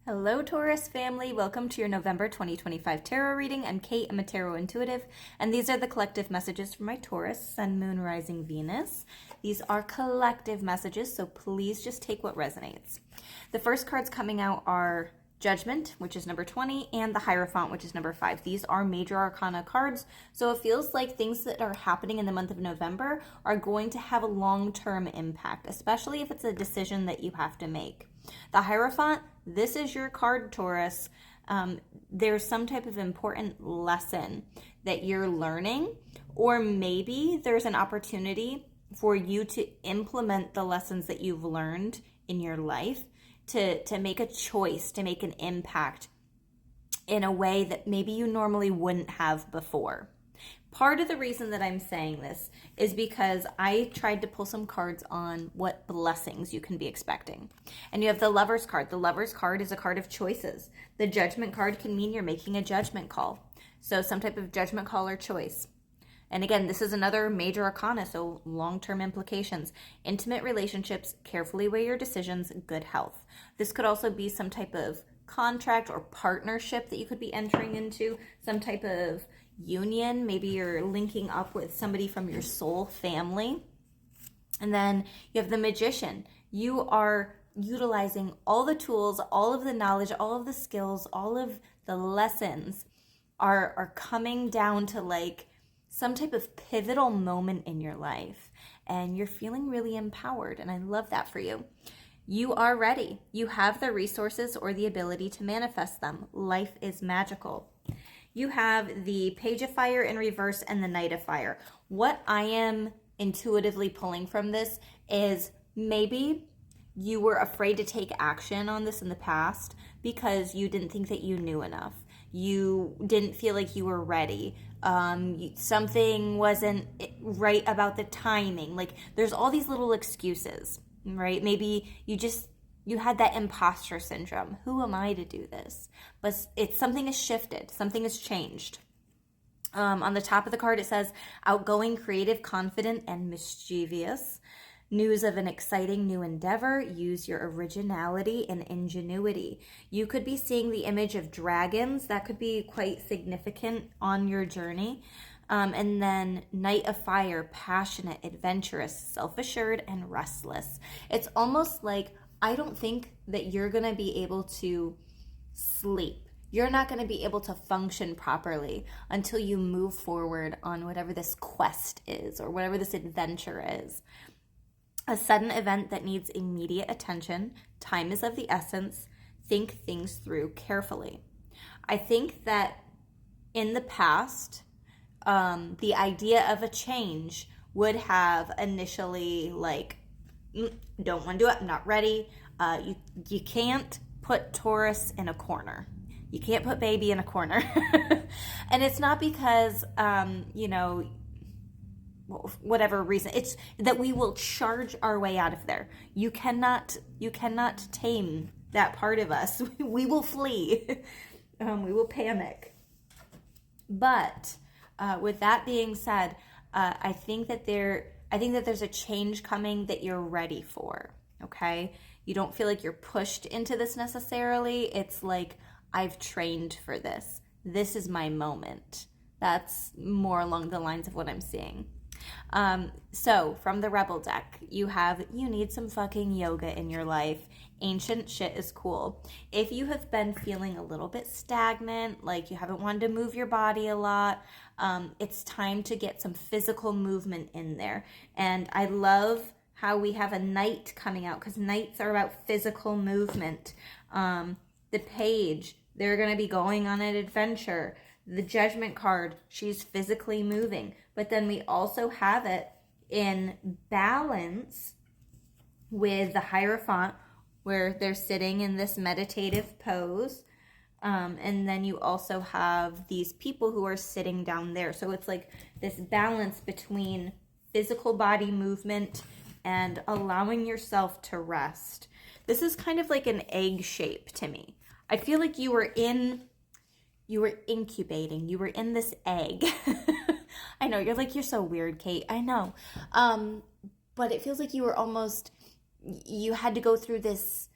Hello, Taurus family. Welcome to your November 2025 tarot reading. I'm Kate. I'm a tarot intuitive, and these are the collective messages for my Taurus, Sun, Moon, Rising, Venus. These are collective messages, so please just take what resonates. The first cards coming out are Judgment, which is number 20, and the Hierophant, which is number 5. These are major arcana cards, so it feels like things that are happening in the month of November are going to have a long-term impact, especially if it's a decision that you have to make. The Hierophant, this is your card, Taurus. There's some type of important lesson that you're learning, or maybe there's an opportunity for you to implement the lessons that you've learned in your life to make a choice, to make an impact in a way that maybe you normally wouldn't have before. Part of the reason that I'm saying this is because I tried to pull some cards on what blessings you can be expecting. And you have the Lover's card. The Lover's card is a card of choices. The Judgment card can mean you're making a judgment call. So some type of judgment call or choice. And again, this is another major arcana, so long-term implications. Intimate relationships, carefully weigh your decisions, good health. This could also be some type of contract or partnership that you could be entering into, some type of union. Maybe you're linking up with somebody from your soul family. And then you have the Magician. You are utilizing all the tools, all of the knowledge, all of the skills, all of the lessons are coming down to like some type of pivotal moment in your life. And you're feeling really empowered. And I love that for you. You are ready. You have the resources or the ability to manifest them. Life is magical. You have the Page of Fire in reverse and the Knight of Fire. What I am intuitively pulling from this is maybe you were afraid to take action on this in the past because you didn't think that you knew enough. You didn't feel like you were ready. Something wasn't right about the timing. Like there's all these little excuses, right? Maybe you had that imposter syndrome. Who am I to do this? But something has shifted. Something has changed. On the top of the card, it says outgoing, creative, confident, and mischievous. News of an exciting new endeavor. Use your originality and ingenuity. You could be seeing the image of dragons. That could be quite significant on your journey. And then Knight of Fire, passionate, adventurous, self-assured, and restless. It's almost like I don't think that you're going to be able to sleep. You're not going to be able to function properly until you move forward on whatever this quest is or whatever this adventure is. A sudden event that needs immediate attention. Time is of the essence. Think things through carefully. I think that in the past, the idea of a change would have initially like, don't want to do it, I'm not ready. You can't put Taurus in a corner. You can't put baby in a corner. And it's not because, whatever reason, it's that we will charge our way out of there. You cannot tame that part of us. We will flee. We will panic. But with that being said, I think that there's a change coming that you're ready for. Okay, you don't feel like you're pushed into this necessarily. It's like, I've trained for this. This is my moment. That's more along the lines of what I'm seeing. So from the Rebel deck, you need some fucking yoga in your life. Ancient shit is cool. If you have been feeling a little bit stagnant, like you haven't wanted to move your body a lot, it's time to get some physical movement in there. And I love how we have a knight coming out, because knights are about physical movement. The Page, they're going to be going on an adventure. The Judgment card, she's physically moving. But then we also have it in balance with the Hierophant, where they're sitting in this meditative pose. And then you also have these people who are sitting down there. So it's like this balance between physical body movement and allowing yourself to rest. This is kind of like an egg shape to me. I feel like you were incubating. You were in this egg. I know, you're so weird, Kate. I know. But it feels like you had to go through this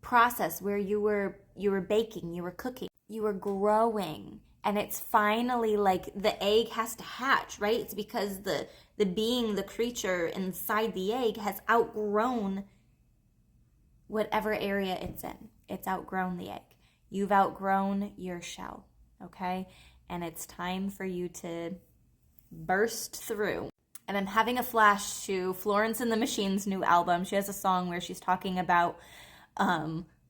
process where you were baking, you were cooking, you were growing, and it's finally like the egg has to hatch, right? It's because the being, the creature inside the egg has outgrown whatever area it's in. It's outgrown the egg. You've outgrown your shell, okay? And it's time for you to burst through. And I'm having a flash to Florence and the Machine's new album. She has a song where she's talking about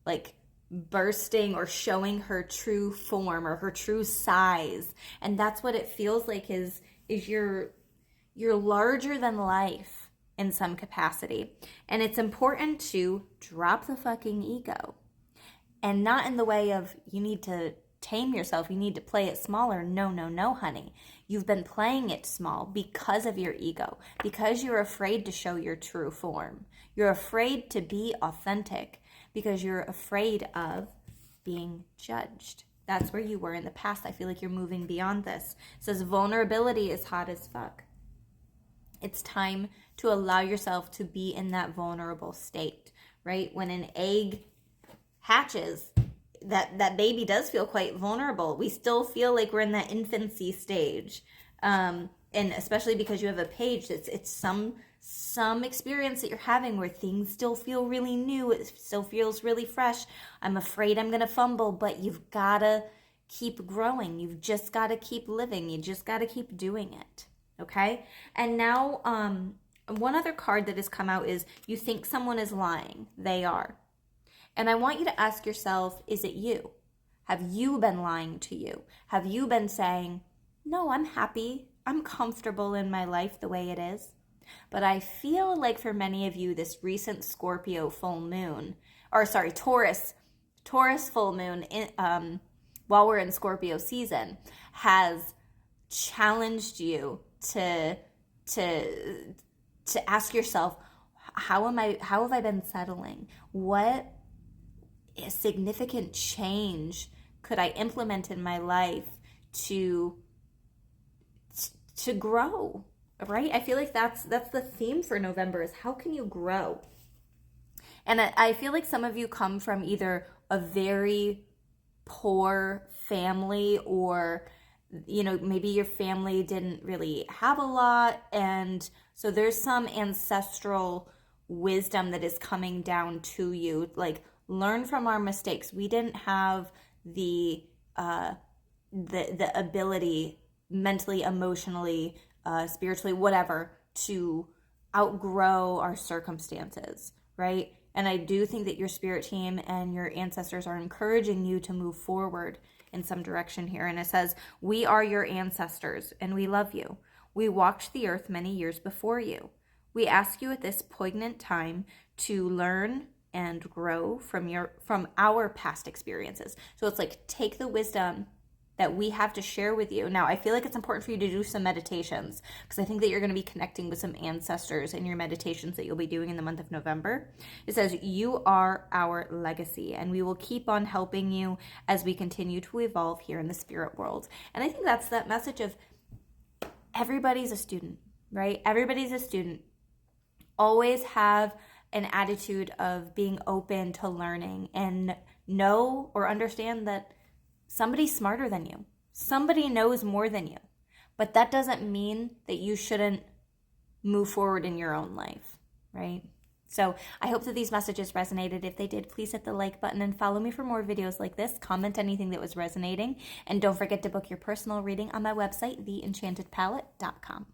like bursting or showing her true form or her true size. And that's what it feels like is you're larger than life in some capacity. And it's important to drop the fucking ego. And not in the way of you need to tame yourself, you need to play it smaller. No, no, no, honey. You've been playing it small because of your ego, because you're afraid to show your true form. You're afraid to be authentic because you're afraid of being judged. That's where you were in the past. I feel like you're moving beyond this. It says vulnerability is hot as fuck. It's time to allow yourself to be in that vulnerable state, right? When an egg hatches, that baby does feel quite vulnerable. We still feel like we're in that infancy stage. And especially because you have a page, it's some experience that you're having where things still feel really new. It still feels really fresh. I'm afraid I'm going to fumble, but you've got to keep growing. You've just got to keep living. You just got to keep doing it. Okay? And now, one other card that has come out is you think someone is lying. They are. And I want you to ask yourself, is it you? Have you been lying to you? Have you been saying, no, I'm happy. I'm comfortable in my life the way it is. But I feel like for many of you, this recent Scorpio full moon, Taurus full moon, while we're in Scorpio season, has challenged you to ask yourself, how have I been settling? What significant change could I implement in my life to grow? Right? I feel like that's the theme for November is how can you grow? And I feel like some of you come from either a very poor family or, maybe your family didn't really have a lot. And so there's some ancestral wisdom that is coming down to you. Like, learn from our mistakes. We didn't have the ability mentally, emotionally, spiritually, whatever, to outgrow our circumstances, right? And I do think that your spirit team and your ancestors are encouraging you to move forward in some direction here. And it says, we are your ancestors and we love you. We walked the earth many years before you. We ask you at this poignant time to learn and grow from our past experiences. So it's like, take the wisdom that we have to share with you. Now, I feel like it's important for you to do some meditations because I think that you're going to be connecting with some ancestors in your meditations that you'll be doing in the month of November. It says, you are our legacy and we will keep on helping you as we continue to evolve here in the spirit world. And I think that's that message of everybody's a student, right? Everybody's a student. Always have an attitude of being open to learning and know or understand that somebody's smarter than you. Somebody knows more than you. But that doesn't mean that you shouldn't move forward in your own life, right? So I hope that these messages resonated. If they did, please hit the like button and follow me for more videos like this. Comment anything that was resonating. And don't forget to book your personal reading on my website, theenchantedpalette.com.